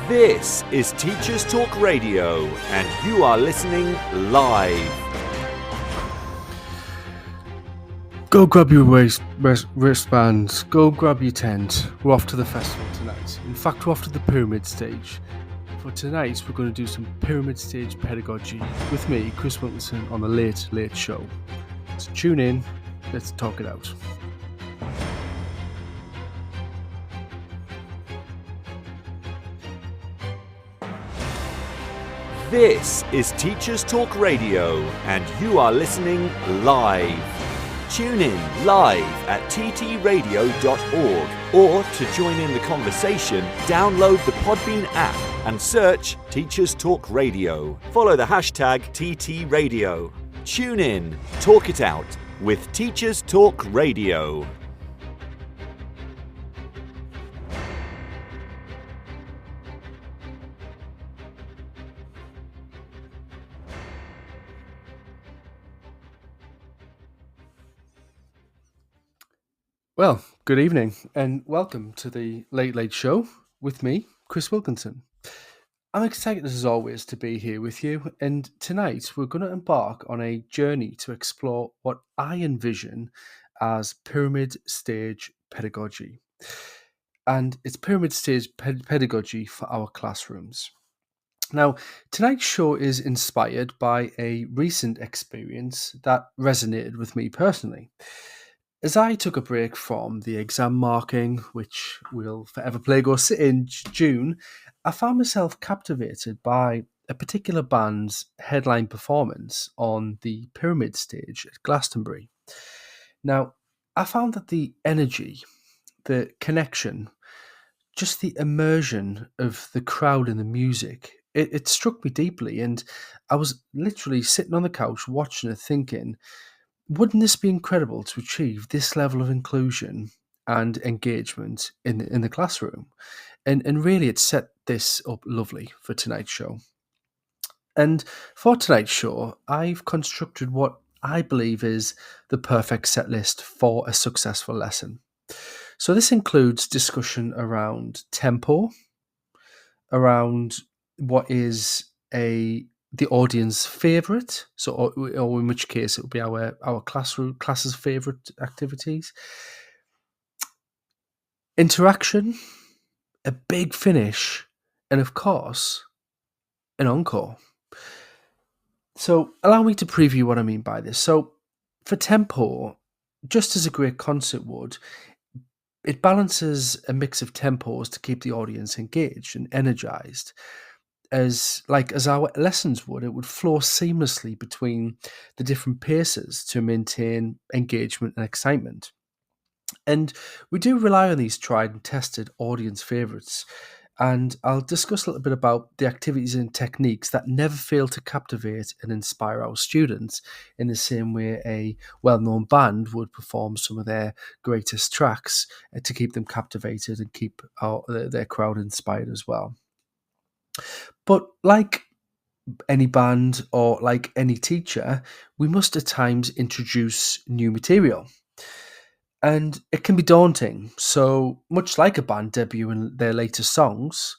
This is Teachers Talk Radio, and you are listening live. Go grab your wristbands, go grab your tent. We're off to the festival tonight. In fact, we're off to the pyramid stage. For tonight, we're going to do some pyramid stage pedagogy with me, Chris Wilkinson, on the Late Late Show. So tune in, let's talk it out. This is Teachers Talk Radio, and you are listening live. Tune in live at ttradio.org, or to join in the conversation, download the Podbean app and search Teachers Talk Radio. Follow the hashtag TTRadio. Tune in, talk it out with Teachers Talk Radio. Well, good evening and welcome to the Late Late Show with me, Chris Wilkinson. I'm excited as always to be here with you, and tonight we're going to embark on a journey to explore what I envision as pyramid stage pedagogy. And it's pyramid stage pedagogy for our classrooms. Now, tonight's show is inspired by a recent experience that resonated with me personally. As I took a break from the exam marking, which will forever plague us in June, I found myself captivated by a particular band's headline performance on the pyramid stage at Glastonbury. Now, I found that the energy, the connection, just the immersion of the crowd and the music, it struck me deeply, and I was literally sitting on the couch watching it thinking, wouldn't this be incredible to achieve this level of inclusion and engagement in the classroom? And really, it set this up lovely for tonight's show. And for tonight's show, I've constructed what I believe is the perfect set list for a successful lesson. So this includes discussion around tempo, around what is the audience favourite, so or in which case it would be our class's favourite activities. Interaction, a big finish, and of course, an encore. So allow me to preview what I mean by this. So for tempo, just as a great concert would, it balances a mix of tempos to keep the audience engaged and energized. As our lessons would, it would flow seamlessly between the different paces to maintain engagement and excitement. And we do rely on these tried and tested audience favourites. And I'll discuss a little bit about the activities and techniques that never fail to captivate and inspire our students in the same way a well-known band would perform some of their greatest tracks to keep them captivated and keep their crowd inspired as well. But like any band or like any teacher, we must at times introduce new material. And it can be daunting. So much like a band debuting their latest songs,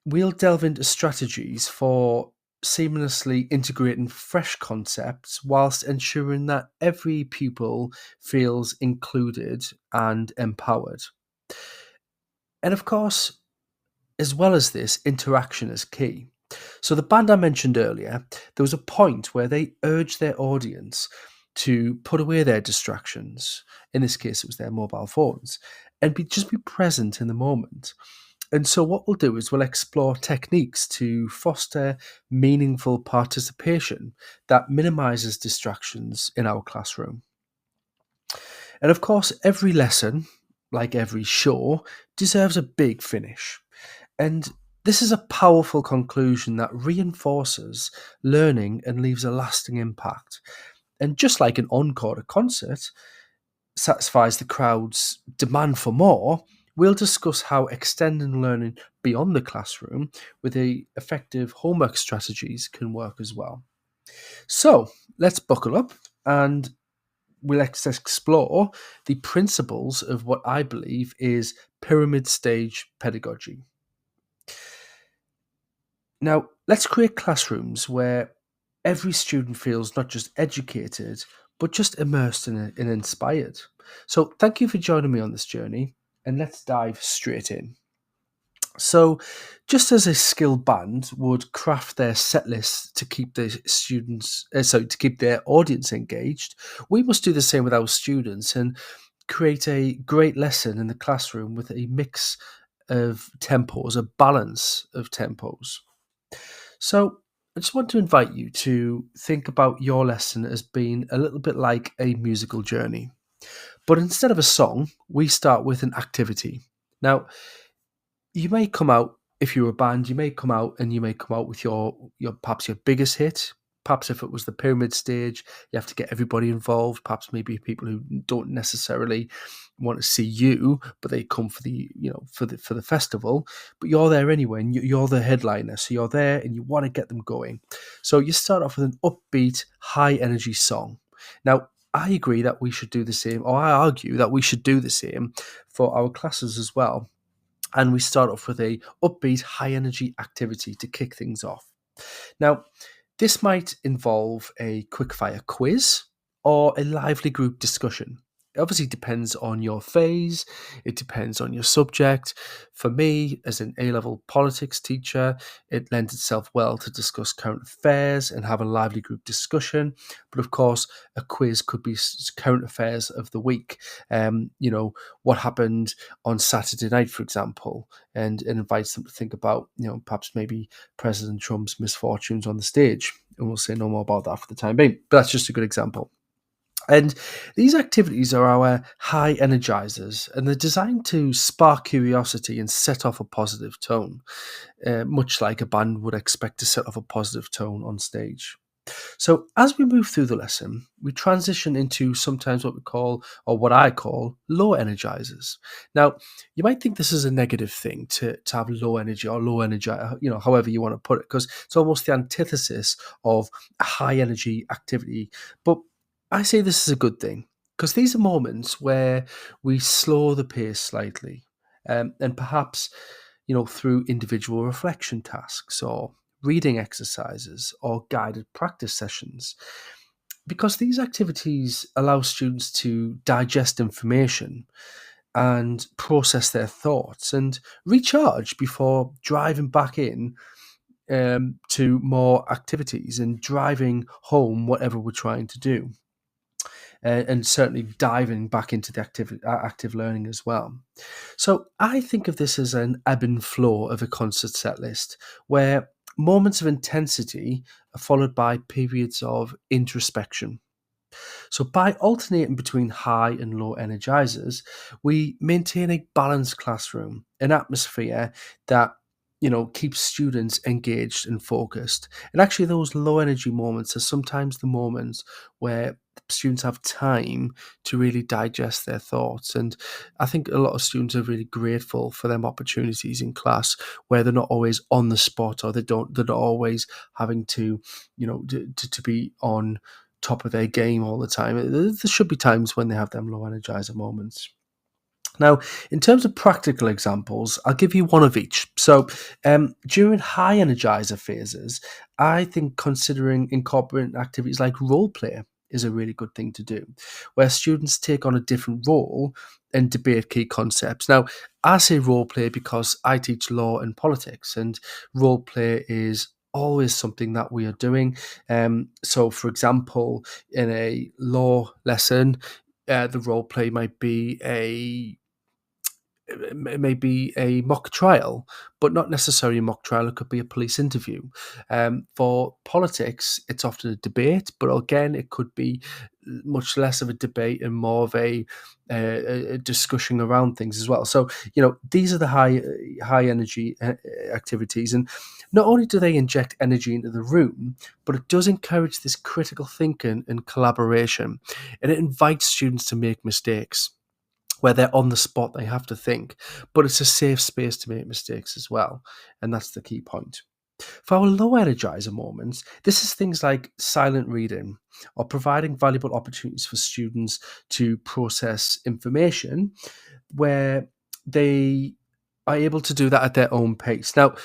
we'll delve into strategies for seamlessly integrating fresh concepts whilst ensuring that every pupil feels included and empowered. And of course, as well as this, interaction is key. So the band I mentioned earlier, there was a point where they urged their audience to put away their distractions. In this case, it was their mobile phones, and just be present in the moment. And so what we'll do is we'll explore techniques to foster meaningful participation that minimizes distractions in our classroom. And of course, every lesson, like every show, deserves a big finish. And this is a powerful conclusion that reinforces learning and leaves a lasting impact. And just like an encore at a concert satisfies the crowd's demand for more, we'll discuss how extending learning beyond the classroom with the effective homework strategies can work as well. So let's buckle up and let's explore the principles of what I believe is pyramid stage pedagogy. Now, let's create classrooms where every student feels not just educated, but just immersed and inspired. So, thank you for joining me on this journey, and let's dive straight in. So, just as a skilled band would craft their set lists to keep their to keep their audience engaged, we must do the same with our students and create a great lesson in the classroom with a mix of tempos, a balance of tempos. So, I just want to invite you to think about your lesson as being a little bit like a musical journey. But instead of a song, we start with an activity. Now, you may come out if you're a band, you may come out and you may come out with your perhaps your biggest hit. Perhaps if it was the pyramid stage, you have to get everybody involved. Perhaps maybe people who don't necessarily want to see you, but they come for the for the festival. But you're there anyway, and you're the headliner, so you're there and you want to get them going. So you start off with an upbeat, high energy song. Now, I agree that we should do the same, or I argue that we should do the same for our classes as well, and we start off with a upbeat, high energy activity to kick things off. Now, this might involve a quickfire quiz or a lively group discussion. It obviously depends on your phase, it depends on your subject. For me, as an A level politics teacher, it lends itself well to discuss current affairs and have a lively group discussion. But of course, a quiz could be current affairs of the week. What happened on Saturday night, for example, and it invites them to think about, perhaps maybe President Trump's misfortunes on the stage. And we'll say no more about that for the time being. But that's just a good example. And these activities are our high energizers, and they're designed to spark curiosity and set off a positive tone, much like a band would expect to set off a positive tone on stage. So, as we move through the lesson, we transition into sometimes what we call, or what I call, low energizers. Now, you might think this is a negative thing to have low energy or low energy, however you want to put it, because it's almost the antithesis of a high energy activity. But I say this is a good thing because these are moments where we slow the pace slightly, and perhaps, through individual reflection tasks or reading exercises or guided practice sessions, because these activities allow students to digest information and process their thoughts and recharge before driving back in, to more activities and driving home whatever we're trying to do, and certainly diving back into the active learning as well. So I think of this as an ebb and flow of a concert set list, where moments of intensity are followed by periods of introspection. So by alternating between high and low energizers, we maintain a balanced classroom, an atmosphere that keeps students engaged and focused. And actually, those low energy moments are sometimes the moments where students have time to really digest their thoughts. And I think a lot of students are really grateful for them opportunities in class where they're not always on the spot, or they're not always having to, to be on top of their game all the time. There should be times when they have them low energizer moments. Now, in terms of practical examples, I'll give you one of each. So, during high energizer phases, I think considering incorporating activities like role play is a really good thing to do, where students take on a different role and debate key concepts. Now, I say role play because I teach law and politics, and role play is always something that we are doing. So, for example, in a law lesson, the role play might be it may be a mock trial, but not necessarily a mock trial. It could be a police interview. For politics, it's often a debate, but again, it could be much less of a debate and more of a discussion around things as well. So, these are the high energy activities, and not only do they inject energy into the room, but it does encourage this critical thinking and collaboration, and it invites students to make mistakes where they're on the spot, they have to think, but it's a safe space to make mistakes as well. And that's the key point. For our low energizer moments, this is things like silent reading or providing valuable opportunities for students to process information where they are able to do that at their own pace. Now,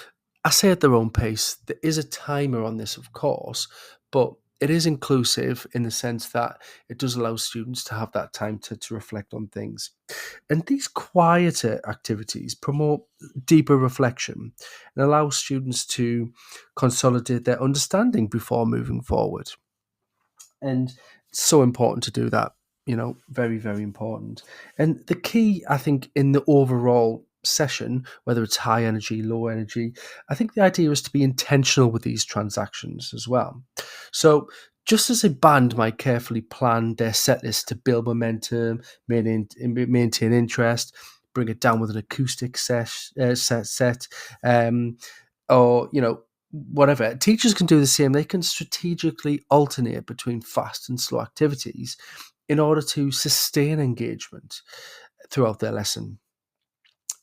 I say at their own pace. There is a timer on this, of course, but it is inclusive in the sense that it does allow students to have that time to reflect on things. And these quieter activities promote deeper reflection and allow students to consolidate their understanding before moving forward. And it's so important to do that, very, very important. And the key, I think, in the overall session, whether it's high energy, low energy, I think the idea is to be intentional with these transactions as well. So just as a band might carefully plan their set list to build momentum, maintain interest, bring it down with an acoustic set, um, or whatever. Teachers can do the same. They can strategically alternate between fast and slow activities in order to sustain engagement throughout their lesson.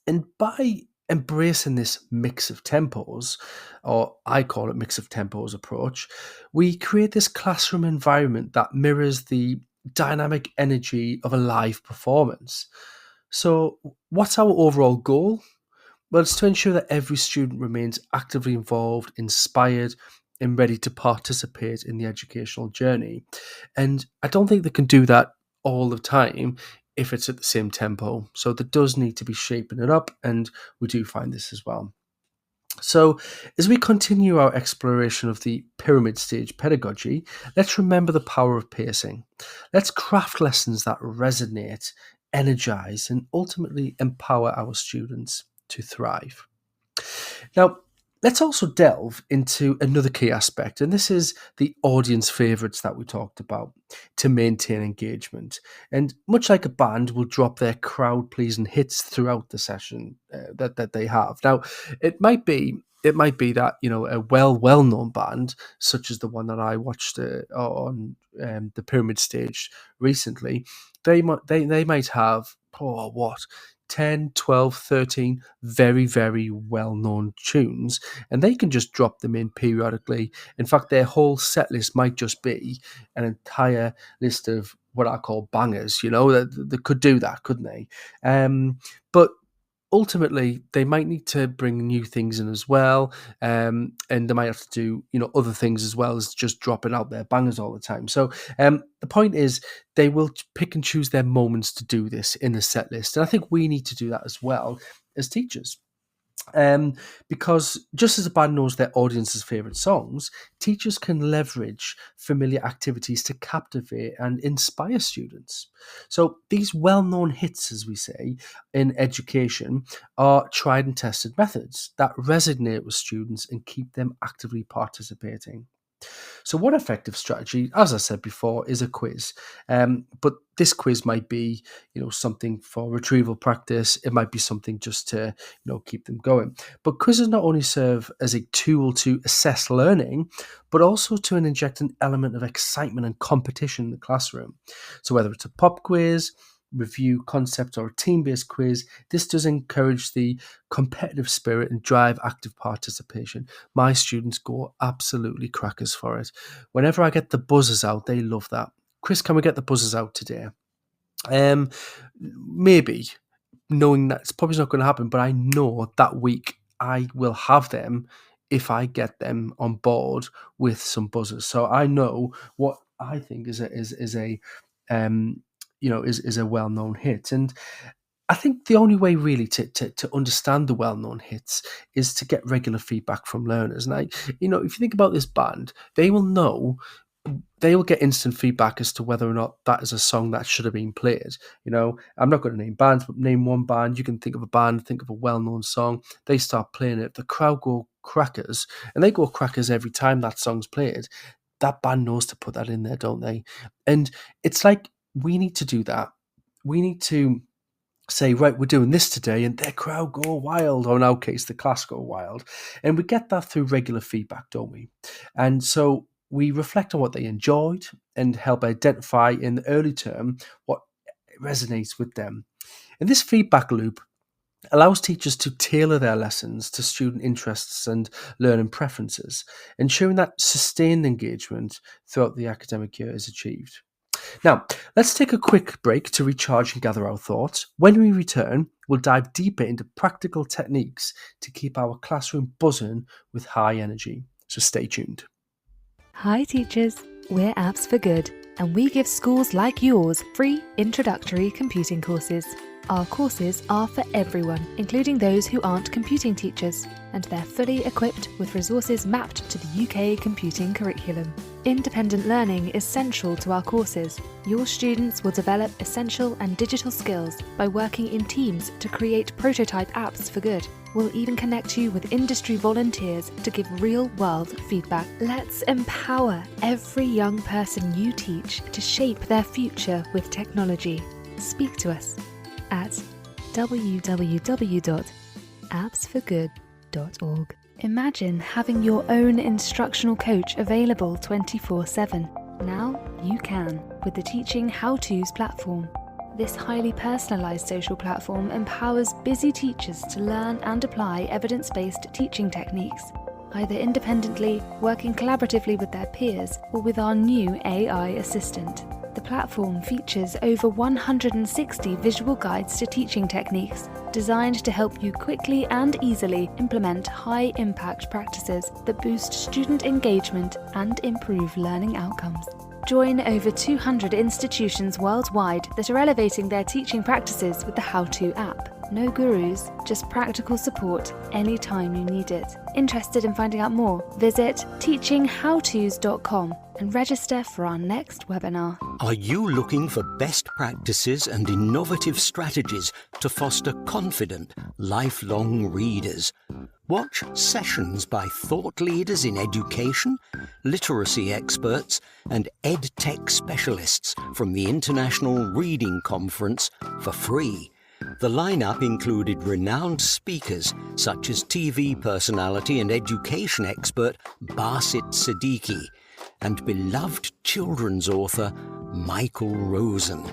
And by embracing this mix of tempos, or I call it mix of tempos approach, we create this classroom environment that mirrors the dynamic energy of a live performance. So, what's our overall goal? Well, it's to ensure that every student remains actively involved, inspired, and ready to participate in the educational journey. And I don't think they can do that all the time if it's at the same tempo. So there does need to be shaping it up, and we do find this as well. So, as we continue our exploration of the pyramid stage pedagogy, let's remember the power of pacing. Let's craft lessons that resonate, energize, and ultimately empower our students to thrive. Now, let's also delve into another key aspect, and this is the audience favourites that we talked about to maintain engagement. And much like a band will drop their crowd pleasing hits throughout the session that they have. Now, it might be that a well known band such as the one that I watched on the pyramid stage recently, they might have, what, 10, 12, 13 very, very well known tunes, and they can just drop them in periodically. In fact, their whole set list might just be an entire list of what I call bangers. They could do that, couldn't they? But ultimately, they might need to bring new things in as well, and they might have to do other things as well as just dropping out their bangers all the time. So the point is, they will pick and choose their moments to do this in the set list, and I think we need to do that as well as teachers. Um, because just as a band knows their audience's favorite songs, teachers can leverage familiar activities to captivate and inspire students. So these well-known hits, as we say, in education are tried and tested methods that resonate with students and keep them actively participating. So, one effective strategy, as I said before, is a quiz. But this quiz might be, something for retrieval practice. It might be something just to, keep them going. But quizzes not only serve as a tool to assess learning, but also to inject an element of excitement and competition in the classroom. So, whether it's a pop quiz, review concept, or a team-based quiz, this does encourage the competitive spirit and drive active participation. My students go absolutely crackers for it. Whenever I get the buzzers out, they love that. Chris, can we get the buzzers out today? Maybe, knowing that it's probably not going to happen, but I know that week I will have them if I get them on board with some buzzers. So I know what I think is a is a well-known hit. And I think the only way really to understand the well-known hits is to get regular feedback from learners. And if you think about this band, they will get instant feedback as to whether or not that is a song that should have been played. I'm not going to name bands, but name one band. You can think of a band, think of a well-known song. They start playing it. The crowd go crackers, and they go crackers every time that song's played. That band knows to put that in there, don't they? And it's like, we need to do that. We need to say, right, we're doing this today, and their crowd go wild, or in our case, the class go wild. And we get that through regular feedback, don't we? And so we reflect on what they enjoyed and help identify in the early term what resonates with them. And this feedback loop allows teachers to tailor their lessons to student interests and learning preferences, ensuring that sustained engagement throughout the academic year is achieved. Now, let's take a quick break to recharge and gather our thoughts. When we return, we'll dive deeper into practical techniques to keep our classroom buzzing with high energy. So stay tuned. Hi teachers, we're Apps for Good, and we give schools like yours free introductory computing courses. Our courses are for everyone, including those who aren't computing teachers, and they're fully equipped with resources mapped to the UK computing curriculum. Independent learning is central to our courses. Your students will develop essential and digital skills by working in teams to create prototype apps for good. We'll even connect you with industry volunteers to give real-world feedback. Let's empower every young person you teach to shape their future with technology. Speak to us at www.appsforgood.org. Imagine having your own instructional coach available 24/7. Now you can with the Teaching How-Tos platform. This highly personalised social platform empowers busy teachers to learn and apply evidence-based teaching techniques, either independently, working collaboratively with their peers, or with our new AI assistant. The platform features over 160 visual guides to teaching techniques, designed to help you quickly and easily implement high-impact practices that boost student engagement and improve learning outcomes. Join over 200 institutions worldwide that are elevating their teaching practices with the How-To app. No gurus, just practical support anytime you need it. Interested in finding out more? Visit teachinghowtos.com and register for our next webinar. Are you looking for best practices and innovative strategies to foster confident, lifelong readers? Watch sessions by thought leaders in education, literacy experts, and EdTech specialists from the International Reading Conference for free. The lineup included renowned speakers such as TV personality and education expert Basit Siddiqui and beloved children's author Michael Rosen.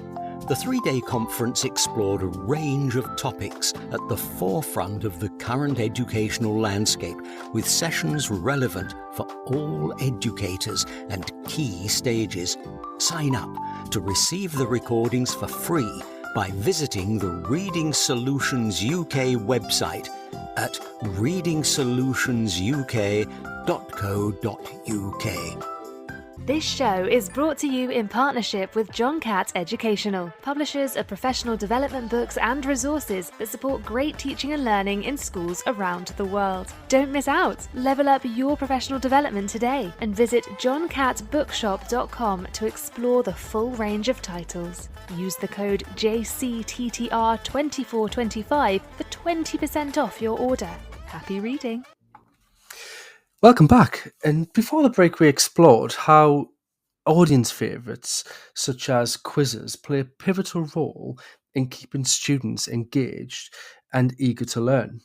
The three-day conference explored a range of topics at the forefront of the current educational landscape, with sessions relevant for all educators and key stages. Sign up to receive the recordings for free by visiting the Reading Solutions UK website at readingsolutionsuk.co.uk. This show is brought to you in partnership with John Catt Educational, publishers of professional development books and resources that support great teaching and learning in schools around the world. Don't miss out. Level up your professional development today and visit johncattbookshop.com to explore the full range of titles. Use the code JCTTR2425 for 20% off your order. Happy reading. Welcome back. And before the break, we explored how audience favourites, such as quizzes, play a pivotal role in keeping students engaged and eager to learn.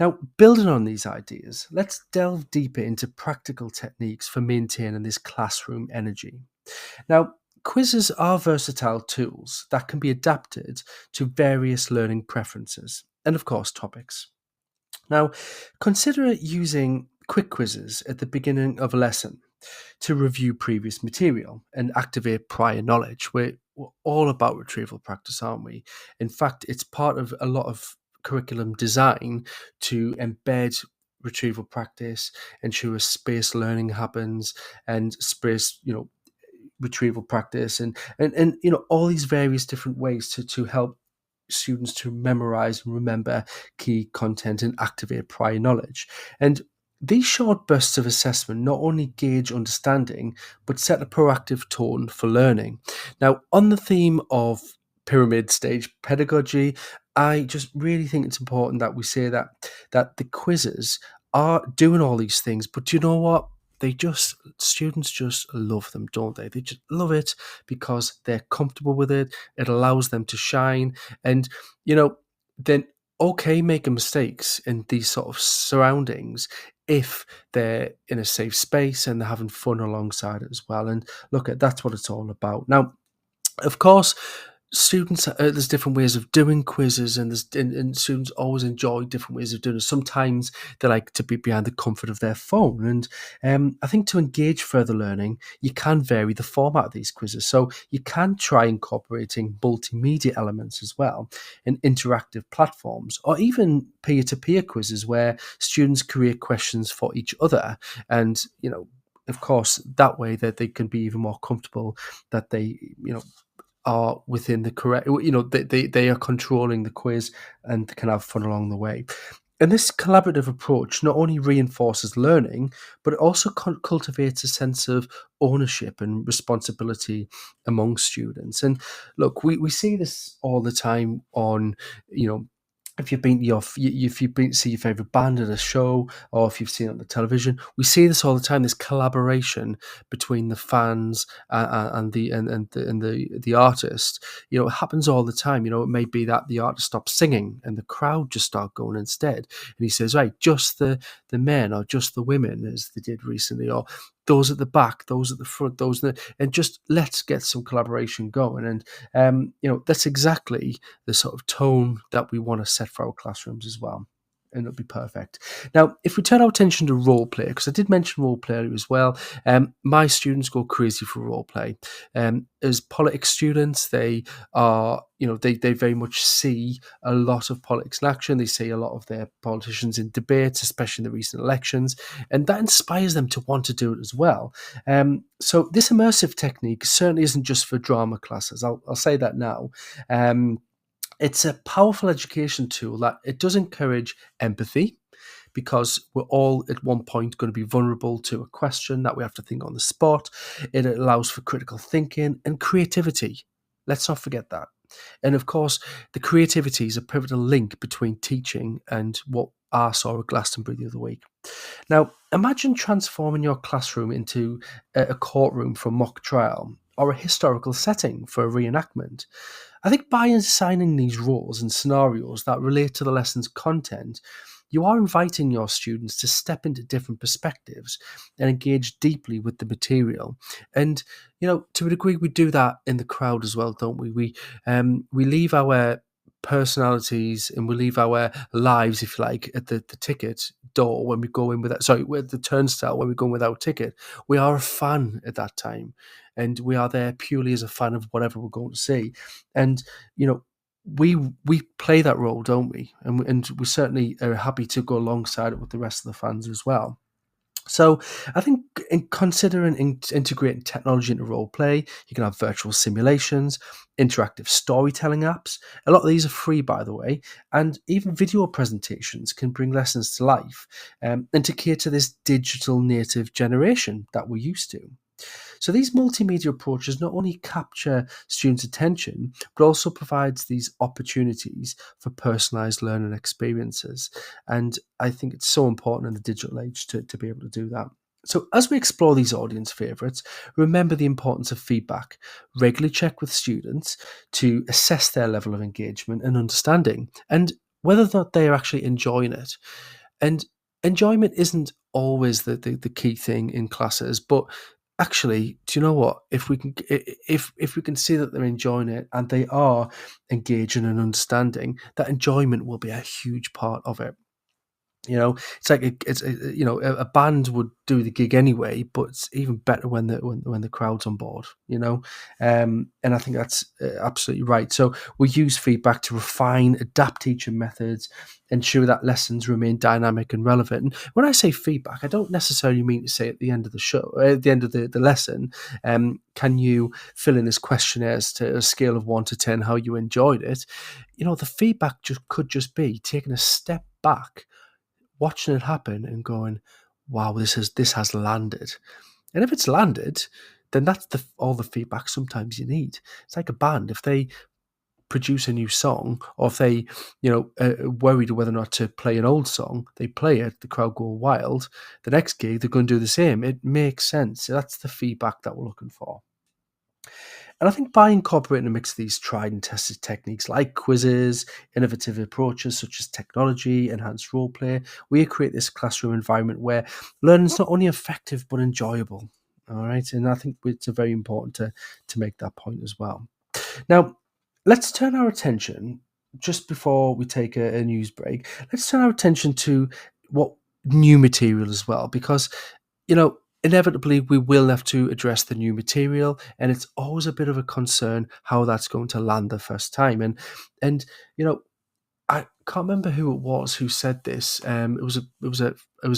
Now, building on these ideas, let's delve deeper into practical techniques for maintaining this classroom energy. Now, quizzes are versatile tools that can be adapted to various learning preferences and, of course, topics. Now, consider using quick quizzes at the beginning of a lesson to review previous material and activate prior knowledge. We're all about retrieval practice, aren't we? In fact, it's part of a lot of curriculum design to embed retrieval practice, ensure spaced learning happens, and spaced, retrieval practice, and all these various different ways to help students to memorize and remember key content and activate prior knowledge. And these short bursts of assessment not only gauge understanding, but set a proactive tone for learning. Now, on the theme of pyramid stage pedagogy, I just really think it's important that we say that the quizzes are doing all these things, but you know what? Students just love them, don't they? They just love it because they're comfortable with it. It allows them to shine. And, then okay making mistakes in these sort of surroundings if they're in a safe space and they're having fun alongside it as well. And look, that's what it's all about. Now, of course, students, there's different ways of doing quizzes, and students always enjoy different ways of doing it. Sometimes they like to be behind the comfort of their phone, and I think to engage further learning, you can vary the format of these quizzes. So you can try incorporating multimedia elements as well, and interactive platforms, or even peer-to-peer quizzes where students create questions for each other, and of course, that way that they can be even more comfortable, that they are within the correct, they are controlling the quiz and can have fun along the way. And this collaborative approach not only reinforces learning, but it also cultivates a sense of ownership and responsibility among students. And look, we see this all the time on, if you've been to if you've been to see your favorite band at a show, or if you've seen it on the television, we see this all the time. This collaboration between the fans and the artist. It happens all the time. It may be that the artist stops singing and the crowd just start going instead, and he says, "Right, just the men, or just the women," as they did recently, or those at the back, those at the front, and just let's get some collaboration going. And that's exactly the sort of tone that we want to set for our classrooms as well. And it'll be perfect. Now, if we turn our attention to role play, because I did mention role play earlier as well, my students go crazy for role play. As politics students, they are, they very much see a lot of politics in action. They see a lot of their politicians in debates, especially in the recent elections, and that inspires them to want to do it as well. So this immersive technique certainly isn't just for drama classes. I'll say that now. It's a powerful education tool that it does encourage empathy, because we're all at one point going to be vulnerable to a question that we have to think on the spot. It allows for critical thinking and creativity. Let's not forget that. And of course, the creativity is a pivotal link between teaching and what I saw at Glastonbury the other week. Now, imagine transforming your classroom into a courtroom for a mock trial, or a historical setting for a reenactment. I think by assigning these roles and scenarios that relate to the lesson's content, you are inviting your students to step into different perspectives and engage deeply with the material. And, to a degree, we do that in the crowd as well, don't we? We leave our personalities and we leave our lives, if you like, at the ticket door when we go in with that. Sorry, with the turnstile when we go in without ticket. We are a fan at that time, and we are there purely as a fan of whatever we're going to see. And we play that role, don't we? And we certainly are happy to go alongside it with the rest of the fans as well. So I think in considering integrating technology into role play, you can have virtual simulations, interactive storytelling apps. A lot of these are free, by the way, and even video presentations can bring lessons to life, and to cater to this digital native generation that we're used to. So these multimedia approaches not only capture students' attention, but also provides these opportunities for personalized learning experiences. And I think it's so important in the digital age to be able to do that. So as we explore these audience favourites, remember the importance of feedback. Regularly check with students to assess their level of engagement and understanding, and whether or not they are actually enjoying it. And enjoyment isn't always the key thing in classes, but actually, do you know what? If we can see that they're enjoying it and they are engaging and understanding, that enjoyment will be a huge part of it. It's like a band would do the gig anyway, but it's even better when the crowd's on board. And I think that's absolutely right. So we use feedback to refine, adapt teaching methods, ensure that lessons remain dynamic and relevant. And when I say feedback, I don't necessarily mean to say at the end of the show, at the end of the lesson, can you fill in this questionnaire as to a scale of 1 to 10 how you enjoyed it? The feedback could just be taking a step back, watching it happen and going, wow, this has landed. And if it's landed, then that's all the feedback sometimes you need. It's like a band. If they produce a new song, or if they, worried whether or not to play an old song, they play it, the crowd go wild. The next gig, they're going to do the same. It makes sense. That's the feedback that we're looking for. And I think by incorporating a mix of these tried and tested techniques like quizzes, innovative approaches such as technology, enhanced role play, we create this classroom environment where learning is not only effective but enjoyable. All right. And I think it's very important to make that point as well. Now, let's turn our attention, just before we take a news break, let's turn our attention to what new material as well, because, inevitably we will have to address the new material, and it's always a bit of a concern how that's going to land the first time. And I can't remember who it was who said this. It was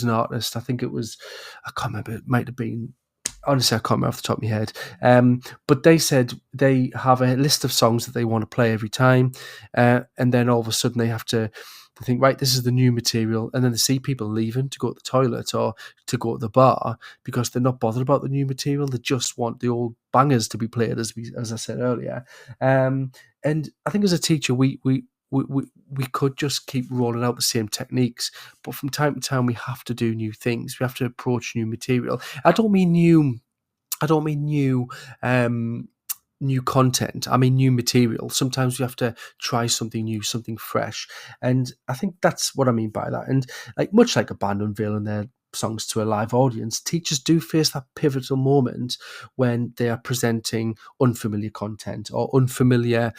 an artist. I think it was. I can't remember. It might have been. Honestly, I can't remember off the top of my head. But they said they have a list of songs that they want to play every time, and then all of a sudden they have to think, right, this is the new material, and then they see people leaving to go to the toilet or to go to the bar because they're not bothered about the new material. They just want the old bangers to be played, as I said earlier. And I think as a teacher, we could just keep rolling out the same techniques, but from time to time we have to do new things. We have to approach new material. I don't mean new new content. I mean new material. Sometimes we have to try something new, something fresh, and I think that's what I mean by that. And much like a band unveiling their songs to a live audience, teachers do face that pivotal moment when they are presenting unfamiliar content or unfamiliar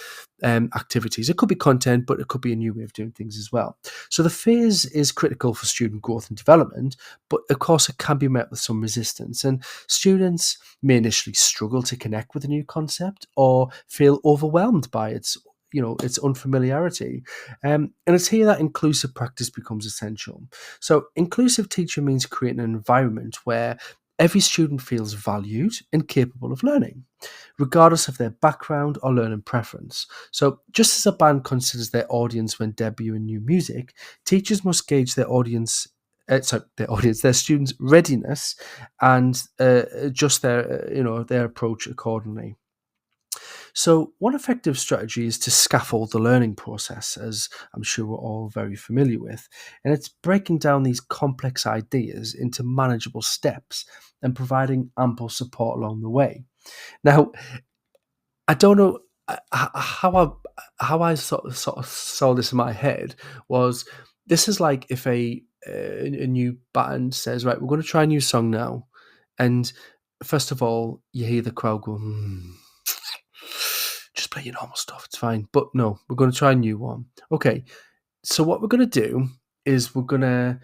activities. It could be content, but it could be a new way of doing things as well. So the phase is critical for student growth and development, but of course it can be met with some resistance, and students may initially struggle to connect with a new concept or feel overwhelmed by its unfamiliarity. And it's here that inclusive practice becomes essential. So inclusive teaching means creating an environment where every student feels valued and capable of learning, regardless of their background or learning preference. So just as a band considers their audience when debuting new music, teachers must gauge their students' readiness and adjust their approach accordingly. So one effective strategy is to scaffold the learning process, as I'm sure we're all very familiar with, and it's breaking down these complex ideas into manageable steps and providing ample support along the way. Now, I don't know how I sort of saw this in my head. Was this is like if a new band says, right, we're going to try a new song now, and first of all you hear the crowd go, just play your normal stuff, it's fine. But no, we're going to try a new one. Okay, so what we're going to do is we're going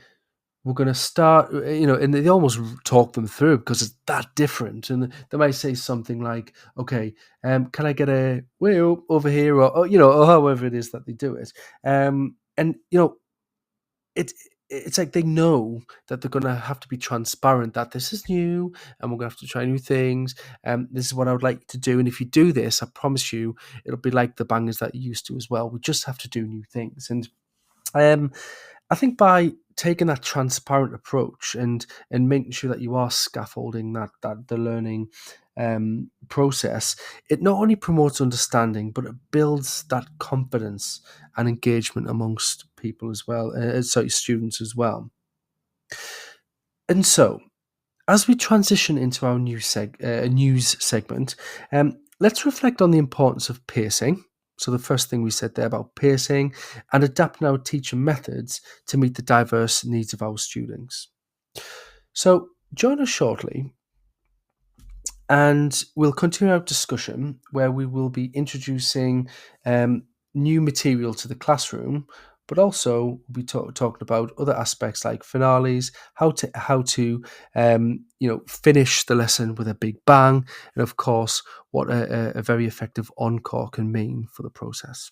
to start, and they almost talk them through because it's that different. And they might say something like, okay, can I get a way up over here, or however it is that they do it. It's like they know that they're going to have to be transparent, that this is new and we're going to have to try new things. This is what I would like to do. And if you do this, I promise you, it'll be like the bangers that you used to as well. We just have to do new things. And I think by taking that transparent approach and making sure that you are scaffolding that the learning process, it not only promotes understanding, but it builds that confidence and engagement amongst people as well, students as well. And so, as we transition into our new news segment, let's reflect on the importance of pacing. So the first thing we said there about pacing and adapting our teaching methods to meet the diverse needs of our students. So join us shortly and we'll continue our discussion where we will be introducing new material to the classroom, but also we'll be talking about other aspects like finales, how to finish the lesson with a big bang, and of course what a very effective encore can mean for the process.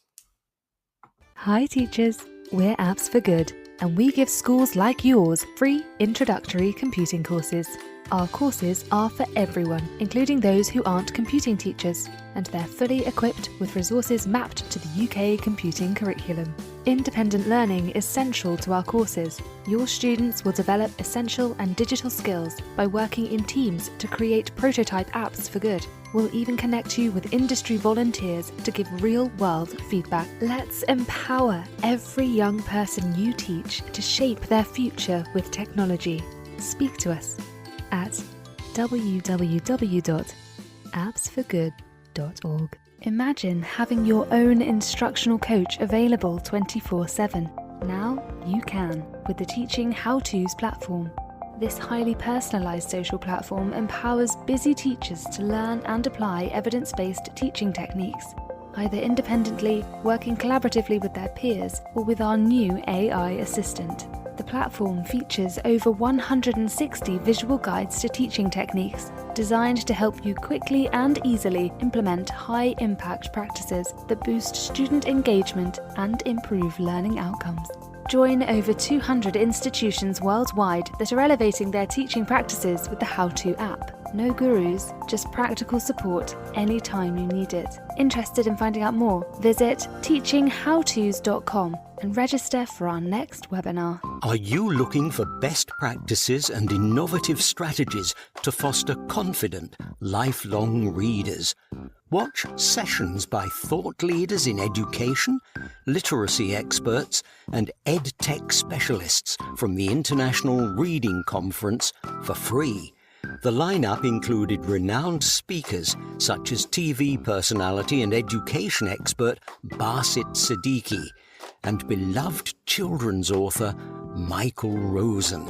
Hi teachers, we're Apps for Good, and we give schools like yours free introductory computing courses. Our courses are for everyone, including those who aren't computing teachers, and they're fully equipped with resources mapped to the UK computing curriculum. Independent learning is central to our courses. Your students will develop essential and digital skills by working in teams to create prototype apps for good. We'll even connect you with industry volunteers to give real-world feedback. Let's empower every young person you teach to shape their future with technology. Speak to us at www.appsforgood.org. Imagine having your own instructional coach available 24/7. Now you can with the Teaching How-Tos platform. This highly personalised social platform empowers busy teachers to learn and apply evidence-based teaching techniques. either independently, working collaboratively with their peers, or with our new AI assistant. The platform features over 160 visual guides to teaching techniques, designed to help you quickly and easily implement high-impact practices that boost student engagement and improve learning outcomes. Join over 200 institutions worldwide that are elevating their teaching practices with the How To app. No gurus, just practical support anytime you need it. Interested in finding out more? Visit teachinghowtos.com and register for our next webinar. Are you looking for best practices and innovative strategies to foster confident, lifelong readers? Watch sessions by thought leaders in education, literacy experts, and EdTech specialists from the International Reading Conference for free. The lineup included renowned speakers such as TV personality and education expert Basit Siddiqui and beloved children's author Michael Rosen.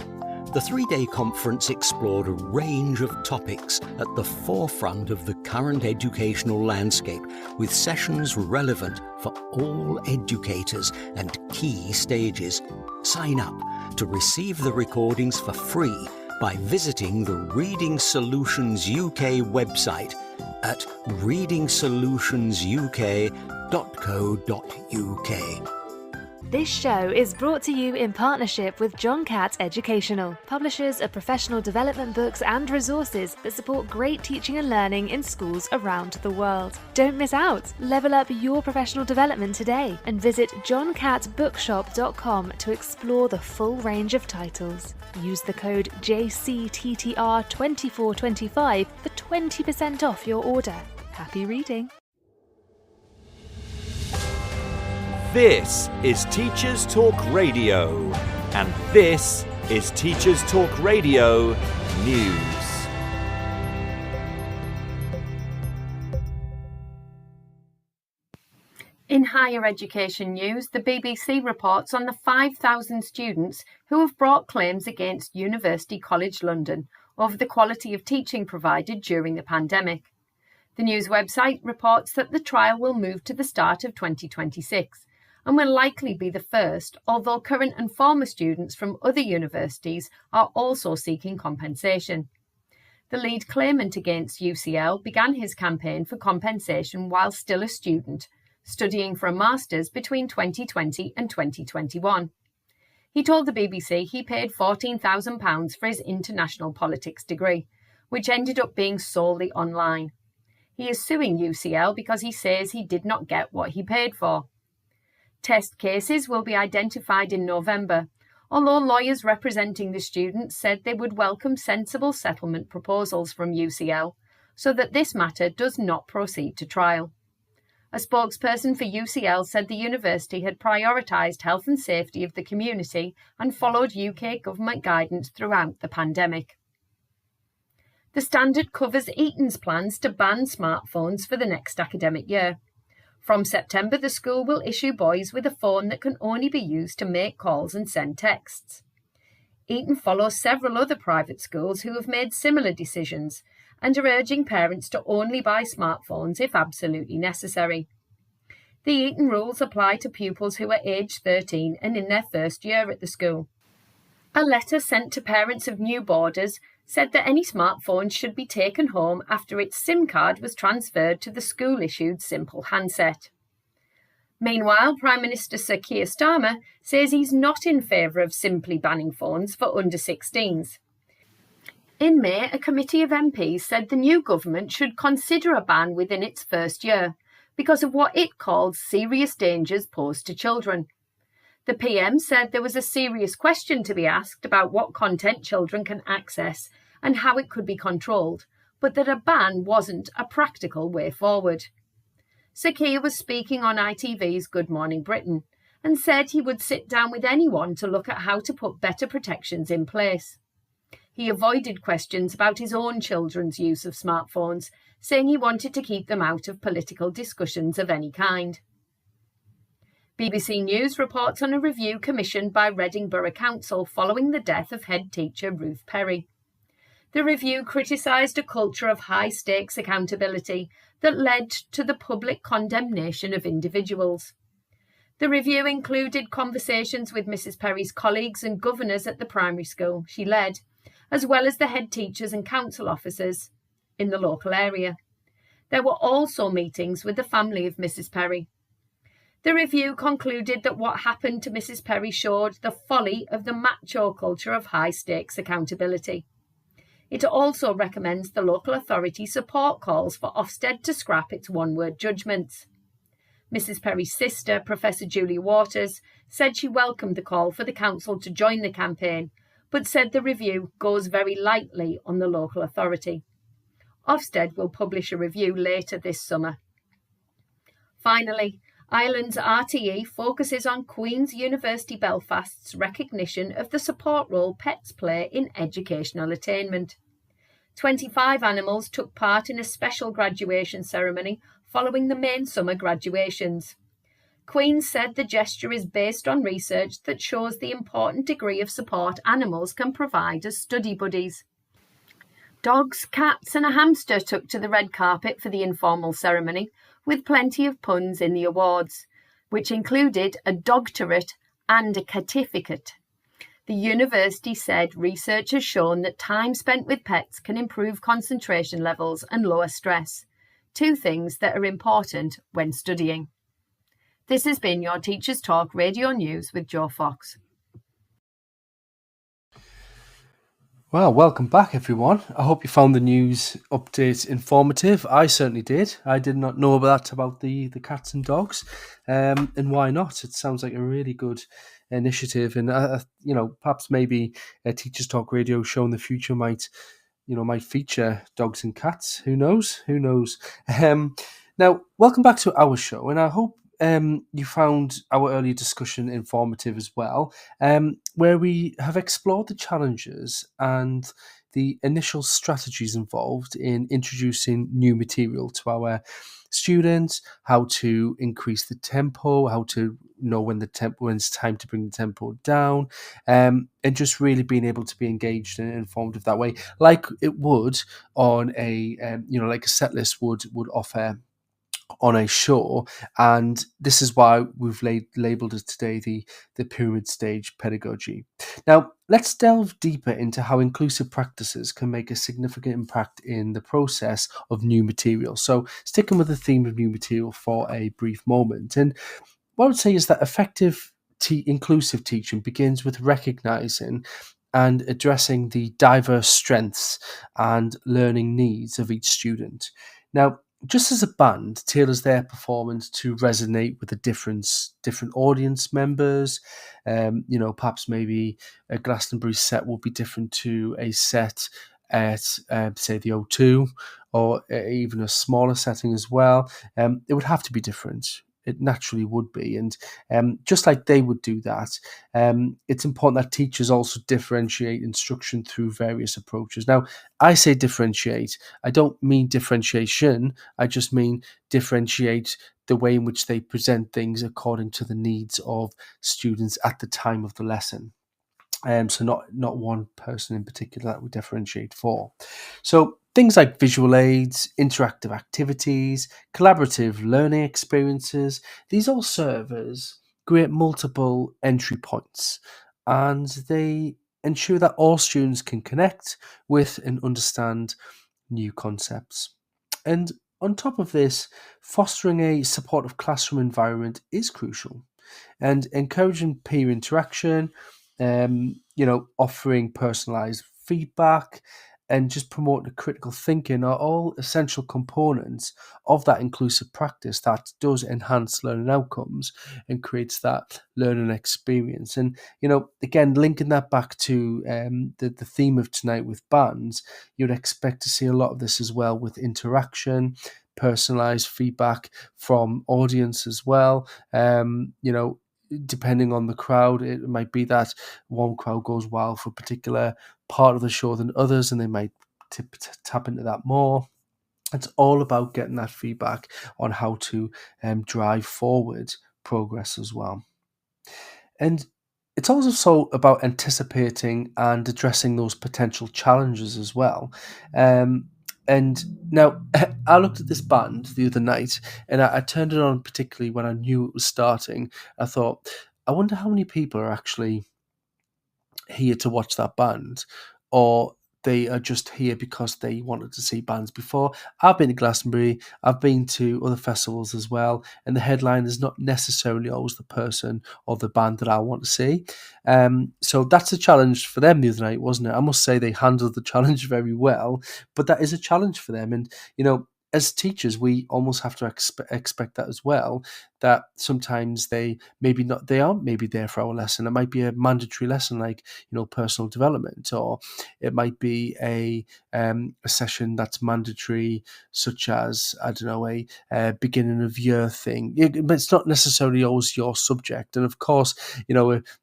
The three-day conference explored a range of topics at the forefront of the current educational landscape, with sessions relevant for all educators and key stages. Sign up to receive the recordings for free by visiting the Reading Solutions UK website at readingsolutionsuk.co.uk. This show is brought to you in partnership with John Catt Educational, publishers of professional development books and resources that support great teaching and learning in schools around the world. Don't miss out! Level up your professional development today and visit johncattbookshop.com to explore the full range of titles. Use the code JCTTR2425 for 20% off your order. Happy reading! This is Teachers Talk Radio, and this is Teachers Talk Radio News. In higher education news, the BBC reports on the 5,000 students who have brought claims against University College London over the quality of teaching provided during the pandemic. The news website reports that the trial will move to the start of 2026 and will likely be the first, although current and former students from other universities are also seeking compensation. The lead claimant against UCL began his campaign for compensation while still a student, studying for a master's between 2020 and 2021. He told the BBC he paid £14,000 for his international politics degree, which ended up being solely online. He is suing UCL because he says he did not get what he paid for. Test cases will be identified in November, although lawyers representing the students said they would welcome sensible settlement proposals from UCL so that this matter does not proceed to trial. A spokesperson for UCL said the university had prioritised health and safety of the community and followed UK government guidance throughout the pandemic. The Standard covers Eton's plans to ban smartphones for the next academic year. From September, the school will issue boys with a phone that can only be used to make calls and send texts. Eton follows several other private schools who have made similar decisions and are urging parents to only buy smartphones if absolutely necessary. The Eton rules apply to pupils who are aged 13 and in their first year at the school. A letter sent to parents of new boarders said that any smartphone should be taken home after its SIM card was transferred to the school-issued simple handset. Meanwhile, Prime Minister Sir Keir Starmer says he's not in favour of simply banning phones for under 16s. In May, a committee of MPs said the new government should consider a ban within its first year because of what it called serious dangers posed to children. The PM said there was a serious question to be asked about what content children can access and how it could be controlled, but that a ban wasn't a practical way forward. Sir Keir was speaking on ITV's Good Morning Britain and said he would sit down with anyone to look at how to put better protections in place. He avoided questions about his own children's use of smartphones, saying he wanted to keep them out of political discussions of any kind. BBC News reports on a review commissioned by Reading Borough Council following the death of head teacher Ruth Perry. The review criticised a culture of high-stakes accountability that led to the public condemnation of individuals. The review included conversations with Mrs. Perry's colleagues and governors at the primary school she led, as well as the head teachers and council officers in the local area. There were also meetings with the family of Mrs. Perry. The review concluded that what happened to Mrs. Perry showed the folly of the macho culture of high-stakes accountability. It also recommends the local authority support calls for Ofsted to scrap its one-word judgments. Mrs. Perry's sister, Professor Julie Waters, said she welcomed the call for the council to join the campaign, but said the review goes very lightly on the local authority. Ofsted will publish a review later this summer. Finally, Ireland's RTE focuses on Queen's University Belfast's recognition of the support role pets play in educational attainment. 25 animals took part in a special graduation ceremony following the main summer graduations. Queen's said the gesture is based on research that shows the important degree of support animals can provide as study buddies. Dogs, cats and a hamster took to the red carpet for the informal ceremony, with plenty of puns in the awards, which included a doctorate and a catificate. The university said research has shown that time spent with pets can improve concentration levels and lower stress, two things that are important when studying. This has been your Teachers Talk Radio News with Joe Fox. Well, welcome back, everyone. I hope you found the news update informative. I certainly did. I did not know about the cats and dogs, and why not? It sounds like a really good initiative, and perhaps maybe a Teachers Talk Radio show in the future might feature dogs and cats. Who knows? Now, welcome back to our show, and I hope you found our earlier discussion informative as well, where we have explored the challenges and the initial strategies involved in introducing new material to our students, how to increase the tempo, how to know when it's time to bring the tempo down, and just really being able to be engaged and informed of that way, like it would on a like a set list would offer on a show. And this is why we've labelled it today the pyramid stage pedagogy. Now, let's delve deeper into how inclusive practices can make a significant impact in the process of new material. So sticking with the theme of new material for a brief moment. And what I would say is that effective inclusive teaching begins with recognising and addressing the diverse strengths and learning needs of each student. Now, just as a band tailors their performance to resonate with the different audience members, perhaps maybe a Glastonbury set will be different to a set at, say, the O2, or even a smaller setting as well. It would have to be different. It naturally would be. And just like they would do that, it's important that teachers also differentiate instruction through various approaches. Now, I say differentiate. I don't mean differentiation. I just mean differentiate the way in which they present things according to the needs of students at the time of the lesson. So not one person in particular that we differentiate for. So things like visual aids, interactive activities, collaborative learning experiences, these all serve as great multiple entry points, and they ensure that all students can connect with and understand new concepts. And on top of this, fostering a supportive classroom environment is crucial, and encouraging peer interaction, offering personalized feedback, and just promoting critical thinking are all essential components of that inclusive practice that does enhance learning outcomes and creates that learning experience. And, again, linking that back to the theme of tonight with bands, you'd expect to see a lot of this as well with interaction, personalized feedback from audience as well. Depending on the crowd, it might be that one crowd goes wild for a particular part of the show than others, and they might tap into that more. It's all about getting that feedback on how to drive forward progress as well. And it's also about anticipating and addressing those potential challenges as well. Um, and now, I looked at this band the other night, and I turned it on particularly when I knew it was starting. I thought, I wonder how many people are actually here to watch that band, or they are just here because they wanted to see bands before. I've been to Glastonbury, I've been to other festivals as well, and the headline is not necessarily always the person or the band that I want to see. So that's a challenge for them the other night, wasn't it? I must say they handled the challenge very well, but that is a challenge for them. And, as teachers, we almost have to expect that as well, that sometimes they aren't maybe there for our lesson. It might be a mandatory lesson like, personal development, or it might be a session that's mandatory, such as, I don't know, a beginning of year thing. But it's not necessarily always your subject. And of course,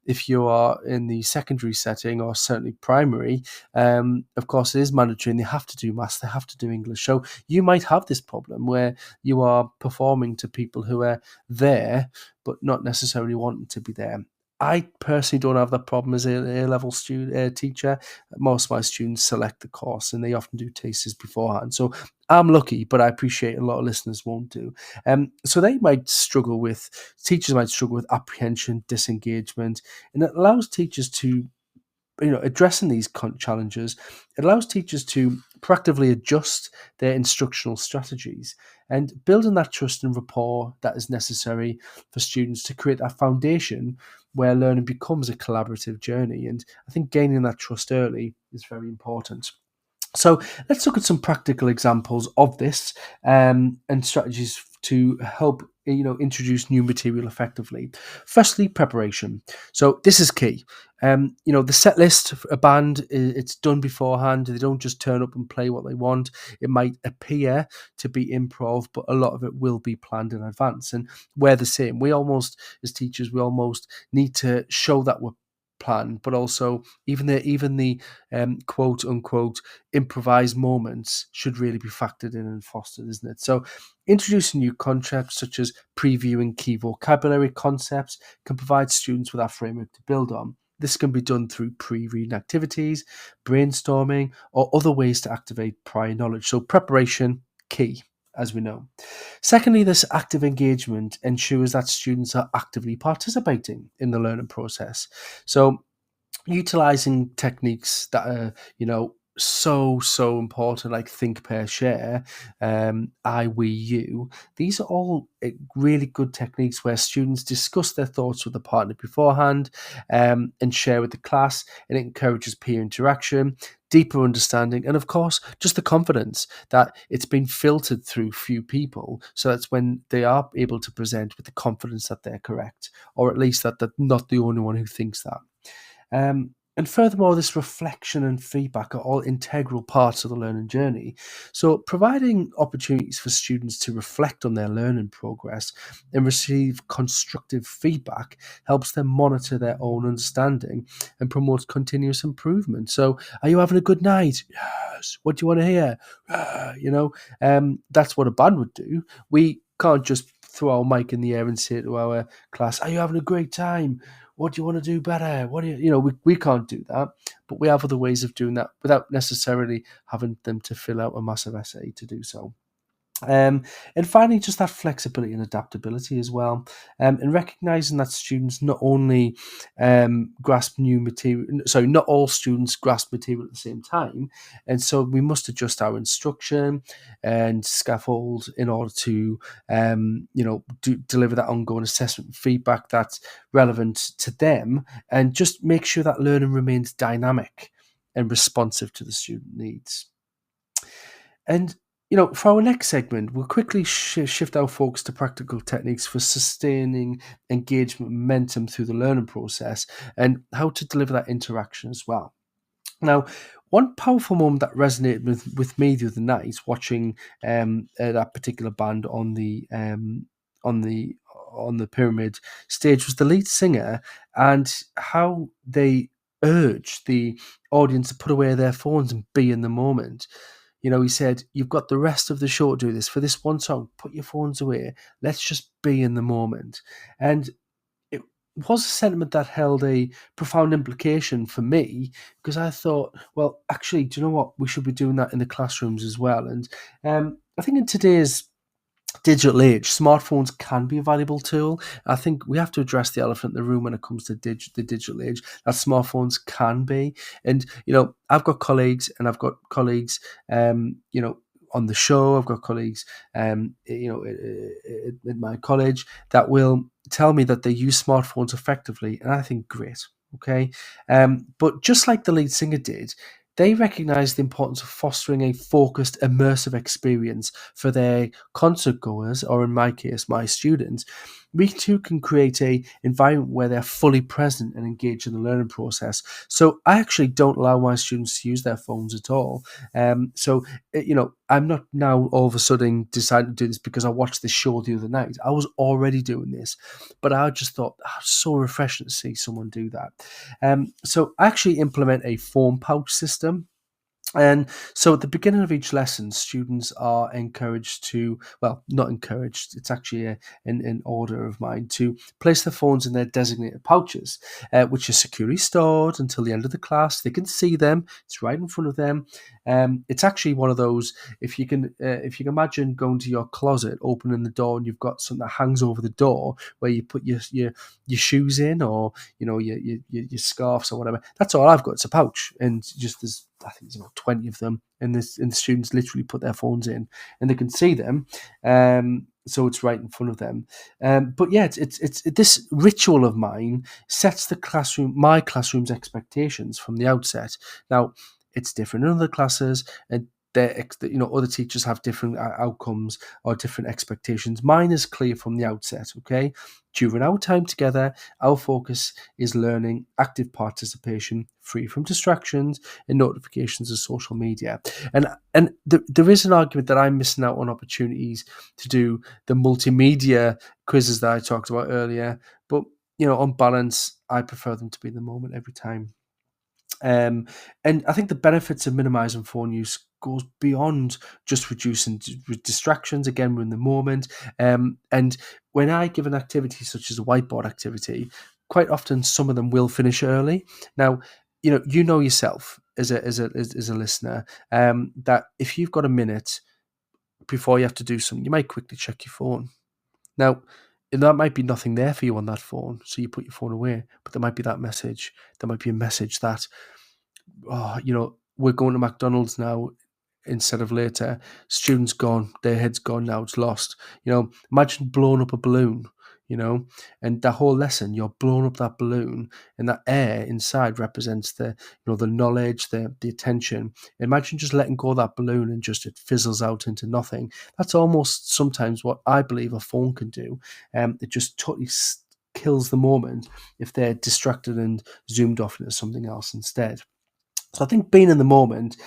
if you are in the secondary setting, or certainly primary, of course it is mandatory, and they have to do maths, they have to do English. So you might have this problem where you are performing to people who are there but not necessarily wanting to be there. I personally don't have that problem as an A-level teacher. Most of my students select the course, and they often do tastes beforehand. So I'm lucky, but I appreciate a lot of listeners won't do. So teachers might struggle with apprehension, disengagement, and it allows teachers to, addressing these challenges, it allows teachers to proactively adjust their instructional strategies and building that trust and rapport that is necessary for students to create that foundation where learning becomes a collaborative journey. And I think gaining that trust early is very important. So let's look at some practical examples of this, and strategies to help introduce new material effectively. Firstly, preparation. So this is key. The set list for a band, it's done beforehand. They don't just turn up and play what they want. It might appear to be improv, but a lot of it will be planned in advance. And we're the same. As teachers, we almost need to show that we're plan, but also even the quote unquote improvised moments should really be factored in and fostered, isn't it? So introducing new concepts such as previewing key vocabulary concepts can provide students with that framework to build on. This can be done through pre-reading activities, brainstorming, or other ways to activate prior knowledge. So preparation, key, as we know. Secondly, this active engagement ensures that students are actively participating in the learning process. So utilizing techniques that are, so important, like think, pair, share, I, we, you. These are all really good techniques where students discuss their thoughts with the partner beforehand, and share with the class, and it encourages peer interaction, deeper understanding, and of course just the confidence that it's been filtered through few people, so that's when they are able to present with the confidence that they're correct, or at least that they're not the only one who thinks that. And furthermore, this reflection and feedback are all integral parts of the learning journey. So providing opportunities for students to reflect on their learning progress and receive constructive feedback helps them monitor their own understanding and promotes continuous improvement. So, are you having a good night? Yes. What do you want to hear? That's what a band would do. We can't just throw our mic in the air and say to our class, "Are you having a great time? What do you want to do better? We can't do that, but we have other ways of doing that without necessarily having them to fill out a massive essay to do so. And finally, just that flexibility and adaptability as well, and recognizing that students not only grasp new material, not all students grasp material at the same time, and so we must adjust our instruction and scaffold in order to, deliver that ongoing assessment and feedback that's relevant to them, and just make sure that learning remains dynamic and responsive to the student needs. And for our next segment, we'll quickly shift our focus to practical techniques for sustaining engagement momentum through the learning process and how to deliver that interaction as well. Now, one powerful moment that resonated with me the other night, watching that particular band on the pyramid stage, was the lead singer and how they urged the audience to put away their phones and be in the moment. He said, "You've got the rest of the show to do this. For this one song, put your phones away. Let's just be in the moment." And was a sentiment that held a profound implication for me, because I thought, well, actually, do you know what? We should be doing that in the classrooms as well. And I think in today's digital age, smartphones can be a valuable tool. I think we have to address the elephant in the room when it comes to the digital age, that smartphones can be. And, I've got colleagues, on the show. I've got colleagues, at my college, that will tell me that they use smartphones effectively. And I think, great. Okay. But just like the lead singer did, they recognise the importance of fostering a focused, immersive experience for their concert goers, or in my case, my students. We too can create a environment where they're fully present and engaged in the learning process. So I actually don't allow my students to use their phones at all. I'm not now all of a sudden deciding to do this because I watched this show the other night. I was already doing this, but I just thought, so refreshing to see someone do that. So I actually implement a phone pouch system. And so at the beginning of each lesson, students are encouraged to, well, not encouraged, it's actually an order of mine, to place their phones in their designated pouches, which are securely stored until the end of the class. They can see them. It's right in front of them. It's actually one of those, if you can imagine going to your closet, opening the door, and you've got something that hangs over the door where you put your shoes in, or your scarves or whatever. That's all I've got. It's a pouch, and there's, I think there's about 20 of them, and the students literally put their phones in, and they can see them. So it's right in front of them. But yeah, it's this ritual of mine sets my classroom's expectations from the outset. Now, it's different in other classes, and other teachers have different outcomes or different expectations. Mine is clear from the outset. Okay, during our time together, our focus is learning, active participation, free from distractions and notifications of social media. And there is an argument that I'm missing out on opportunities to do the multimedia quizzes that I talked about earlier. But on balance, I prefer them to be in the moment every time. And I think the benefits of minimizing phone use goes beyond just reducing distractions. Again, we're in the moment. And when I give an activity such as a whiteboard activity, quite often some of them will finish early. Now, yourself as a listener, that if you've got a minute before you have to do something, you might quickly check your phone. Now, that might be nothing there for you on that phone, so you put your phone away, but there might be that message. There might be a message that, we're going to McDonald's now instead of later. Students gone, their head's gone now, it's lost. Imagine blowing up a balloon, and the whole lesson, you're blowing up that balloon, and that air inside represents the knowledge, the attention. Imagine just letting go of that balloon and just it fizzles out into nothing. That's almost sometimes what I believe a phone can do. It just totally kills the moment if they're distracted and zoomed off into something else instead. So I think being in the moment,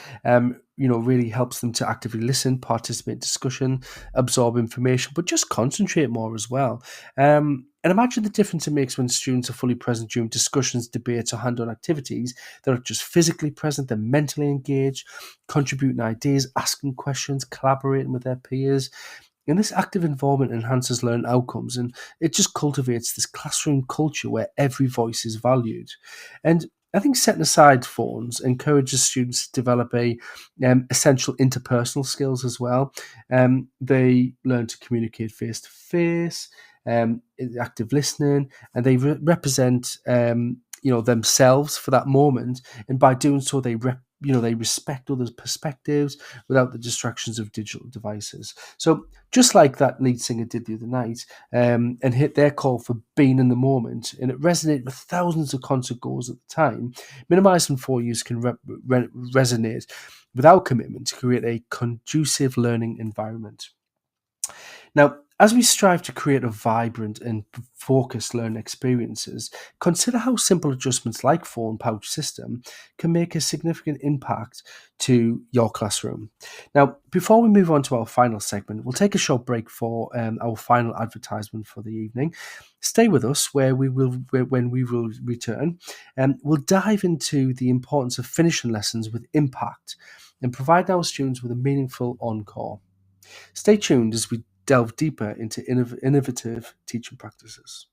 really helps them to actively listen, participate in discussion, absorb information, but just concentrate more as well. And imagine the difference it makes when students are fully present during discussions, debates, or hand-on activities. They're not just physically present, they're mentally engaged, contributing ideas, asking questions, collaborating with their peers. And this active involvement enhances learning outcomes, and it just cultivates this classroom culture where every voice is valued. And I think setting aside phones encourages students to develop essential interpersonal skills as well. They learn to communicate face to face, active listening, and they represent themselves for that moment. And by doing so, they respect others' perspectives without the distractions of digital devices. So just like that lead singer did the other night, and hit their call for being in the moment, and it resonated with thousands of concert goers at the time, minimizing phone use can resonate with our commitment to create a conducive learning environment. Now, as we strive to create a vibrant and focused learning experiences, consider how simple adjustments like phone pouch system can make a significant impact to your classroom. Now, before we move on to our final segment, we'll take a short break for our final advertisement for the evening. Stay with us when we will return, and we'll dive into the importance of finishing lessons with impact and provide our students with a meaningful encore. Stay tuned as we delve deeper into innovative teaching practices.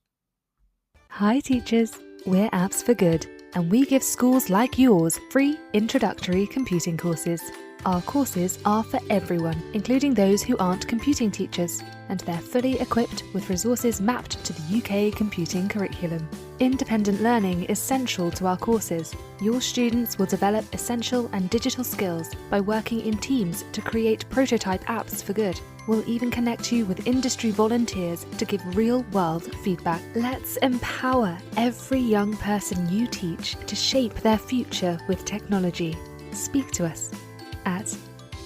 Hi teachers, we're Apps for Good, and we give schools like yours free introductory computing courses. Our courses are for everyone, including those who aren't computing teachers, and they're fully equipped with resources mapped to the UK computing curriculum. Independent learning is central to our courses. Your students will develop essential and digital skills by working in teams to create prototype apps for good. We'll even connect you with industry volunteers to give real-world feedback. Let's empower every young person you teach to shape their future with technology. Speak to us at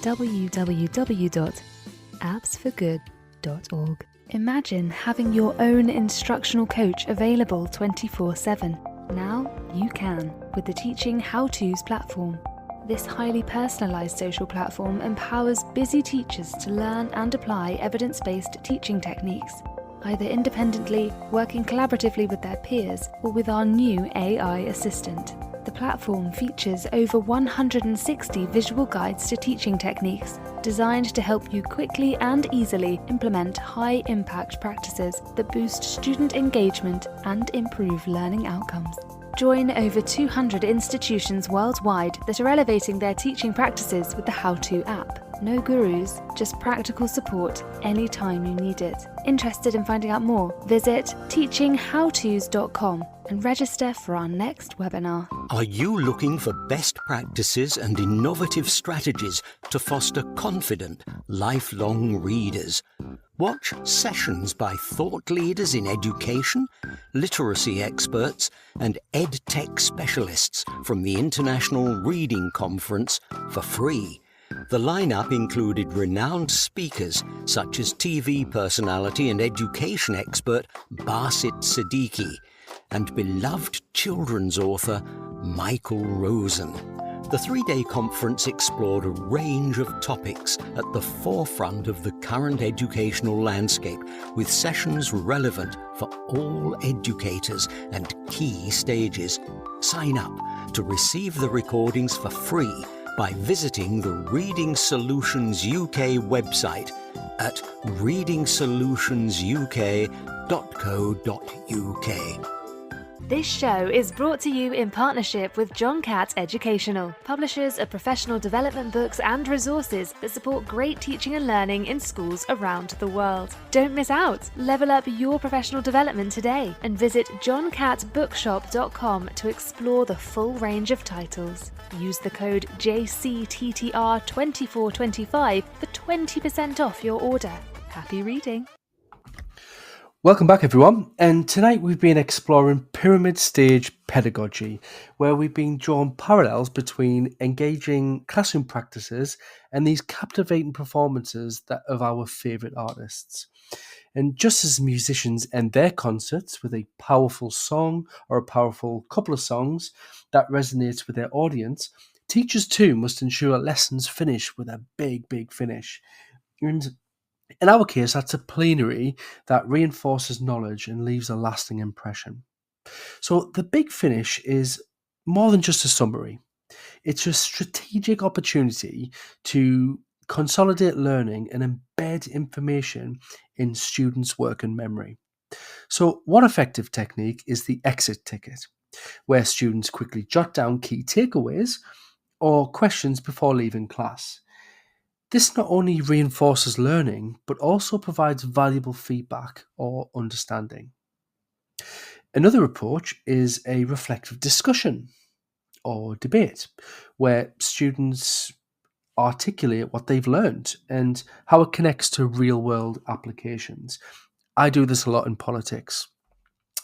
www.appsforgood.org. Imagine having your own instructional coach available 24/7. Now you can with the Teaching How-Tos platform. This highly personalised social platform empowers busy teachers to learn and apply evidence-based teaching techniques, either independently, working collaboratively with their peers, or with our new AI assistant. The platform features over 160 visual guides to teaching techniques, designed to help you quickly and easily implement high-impact practices that boost student engagement and improve learning outcomes. Join over 200 institutions worldwide that are elevating their teaching practices with the How-To app. No gurus, just practical support anytime you need it. Interested in finding out more? Visit teachinghowtos.com and register for our next webinar. Are you looking for best practices and innovative strategies to foster confident, lifelong readers? Watch sessions by thought leaders in education, literacy experts, and EdTech specialists from the International Reading Conference for free. The lineup included renowned speakers such as TV personality and education expert Basit Siddiqui and beloved children's author Michael Rosen. The three-day conference explored a range of topics at the forefront of the current educational landscape, with sessions relevant for all educators and key stages. Sign up to receive the recordings for free by visiting the Reading Solutions UK website at readingsolutionsuk.co.uk. This show is brought to you in partnership with John Catt Educational, publishers of professional development books and resources that support great teaching and learning in schools around the world. Don't miss out! Level up your professional development today and visit johncattbookshop.com to explore the full range of titles. Use the code JCTTR2425 for 20% off your order. Happy reading! Welcome back, everyone. And tonight we've been exploring pyramid stage pedagogy, where we've been drawn parallels between engaging classroom practices and these captivating performances of our favourite artists. And just as musicians end their concerts with a powerful song or a powerful couple of songs that resonates with their audience, teachers too must ensure lessons finish with a big finish. And in our case, that's a plenary that reinforces knowledge and leaves a lasting impression. So the big finish is more than just a summary. It's a strategic opportunity to consolidate learning and embed information in students' work and memory. So one effective technique is the exit ticket, where students quickly jot down key takeaways or questions before leaving class. This not only reinforces learning, but also provides valuable feedback or understanding. Another approach is a reflective discussion or debate, where students articulate what they've learned and how it connects to real-world applications. I do this a lot in politics.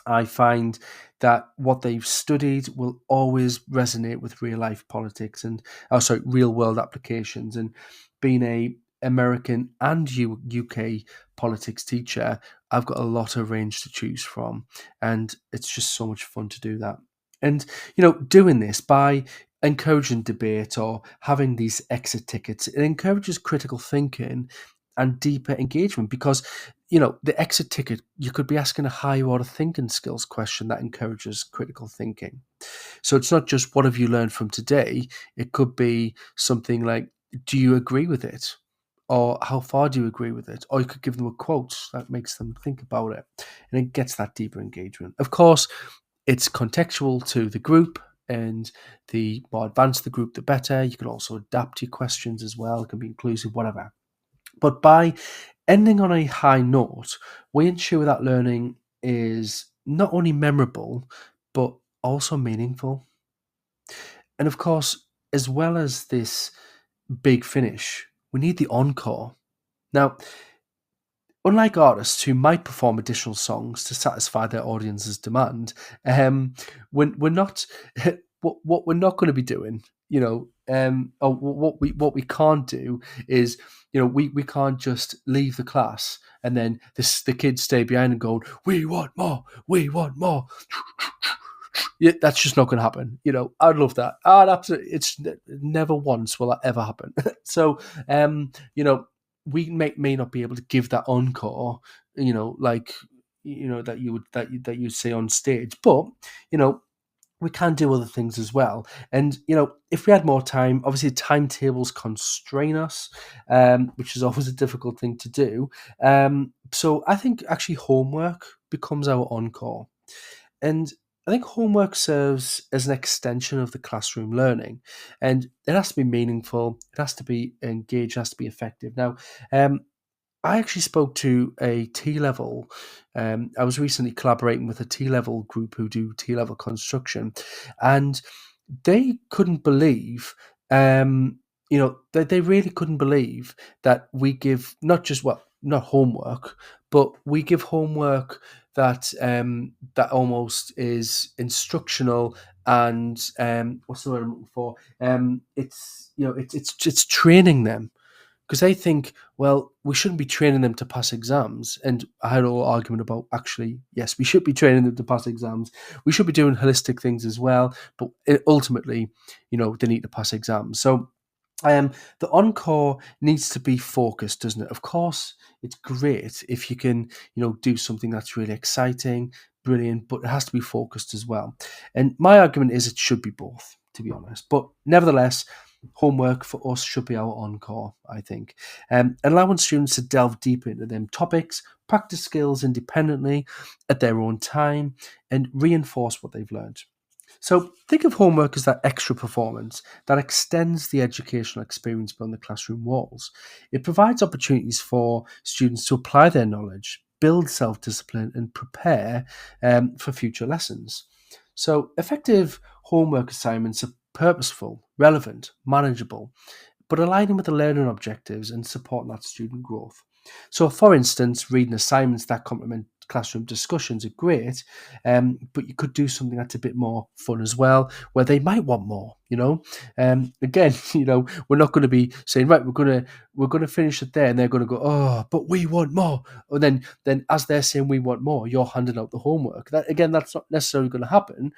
I find that what they've studied will always resonate with real-life politics and real-world applications. And being a American and UK politics teacher, I've got a lot of range to choose from, and it's just so much fun to do that. And doing this by encouraging debate or having these exit tickets, it encourages critical thinking and deeper engagement, because the exit ticket, you could be asking a higher order thinking skills question that encourages critical thinking. So it's not just what have you learned from today, it could be something like, do you agree with it? Or how far do you agree with it? Or you could give them a quote that makes them think about it, and it gets that deeper engagement. Of course, it's contextual to the group, and the more advanced the group, the better. You can also adapt your questions as well. It can be inclusive, whatever. But by ending on a high note, we ensure that learning is not only memorable, but also meaningful. And of course, as well as this big finish, we need the encore. Now, unlike artists who might perform additional songs to satisfy their audience's demand, we're not what we're not going to be doing, or what we can't do is, we can't just leave the class and then the kids stay behind and go, we want more, we want more. Yeah, that's just not going to happen. I'd love that. I'd absolutely. It's never once will that ever happen. So, we may not be able to give that encore, like that you'd say on stage, but we can do other things as well. And if we had more time, obviously timetables constrain us, which is always a difficult thing to do. So I think actually homework becomes our encore. And I think homework serves as an extension of the classroom learning, and it has to be meaningful, it has to be engaged, it has to be effective. Now, I actually spoke to a T-level. I was recently collaborating with a T-level group who do T-level construction, and they couldn't believe, they really couldn't believe that we give not homework, but we give homework that almost is instructional and what's the word I'm looking for? It's training them, because they think, well, we shouldn't be training them to pass exams. And I had a whole argument about, actually, yes, we should be training them to pass exams. We should be doing holistic things as well, but ultimately, they need to pass exams. So the encore needs to be focused, doesn't it? Of course, it's great if you can, do something that's really exciting, brilliant, but it has to be focused as well. And my argument is it should be both, to be honest. But nevertheless, homework for us should be our encore, I think. Allowing students to delve deeper into them topics, practice skills independently at their own time, and reinforce what they've learned. So think of homework as that extra performance that extends the educational experience beyond the classroom walls. It provides opportunities for students to apply their knowledge, build self-discipline, and prepare for future lessons. So effective homework assignments are purposeful, relevant, manageable, but aligning with the learning objectives and supporting that student growth. So, for instance, reading assignments that complement classroom discussions are great, but you could do something that's a bit more fun as well, where they might want more. Again, we're not going to be saying, right, we're going to finish it there, and they're going to go, oh, but we want more. And then as they're saying we want more, you're handing out the homework. That's not necessarily going to happen.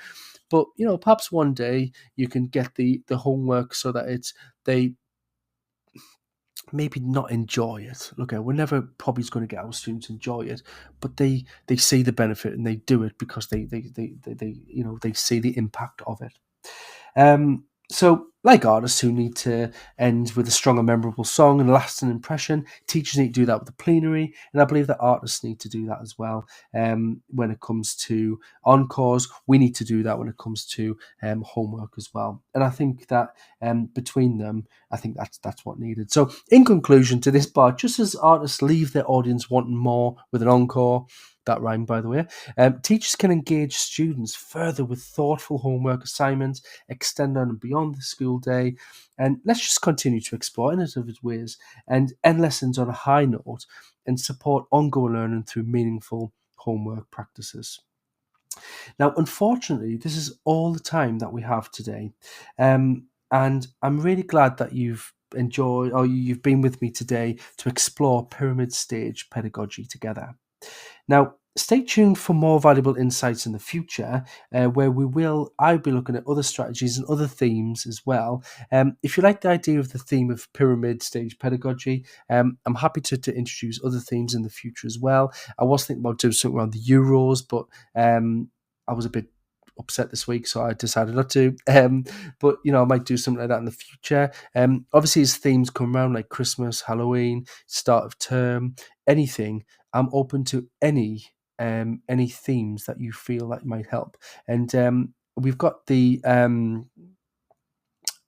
But perhaps one day you can get the homework so that they maybe not enjoy it. Look, we're never probably going to get our students to enjoy it, but they see the benefit and they do it because they see the impact of it. So, like artists who need to end with a strong and memorable song and a lasting impression, teachers need to do that with the plenary, and I believe that artists need to do that as well. When it comes to encores, we need to do that when it comes to homework as well. And I think that between them, I think that's what needed. So, in conclusion to this part, just as artists leave their audience wanting more with an encore, that rhyme, by the way. Teachers can engage students further with thoughtful homework assignments, extend on and beyond the school day, and let's just continue to explore innovative ways and end lessons on a high note and support ongoing learning through meaningful homework practices. Now, unfortunately, this is all the time that we have today, and I'm really glad that you've been with me today to explore pyramid stage pedagogy together. Now, stay tuned for more valuable insights in the future, where I'll be looking at other strategies and other themes as well. If you like the idea of the theme of pyramid stage pedagogy, I'm happy to introduce other themes in the future as well. I was thinking about doing something around the Euros, but I was a bit upset this week, so I decided not to. But I might do something like that in the future. Obviously, as themes come around like Christmas, Halloween, start of term, anything, I'm open to any themes that you feel that might help. And we've got the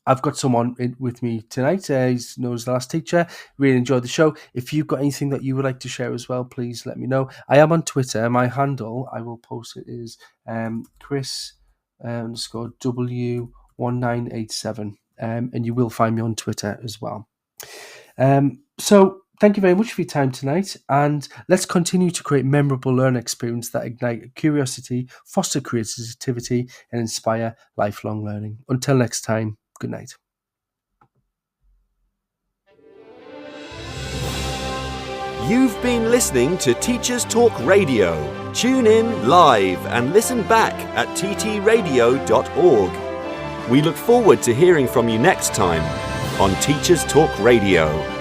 I've got someone with me tonight. He's known as the last teacher. Really enjoyed the show. If you've got anything that you would like to share as well, please let me know. I am on Twitter. My handle, I will post it, is Chris_W1987. And you will find me on Twitter as well. So thank you very much for your time tonight. And let's continue to create memorable learning experiences that ignite curiosity, foster creativity, and inspire lifelong learning. Until next time. Good night. You've been listening to Teachers Talk Radio. Tune in live and listen back at ttradio.org. We look forward to hearing from you next time on Teachers Talk Radio.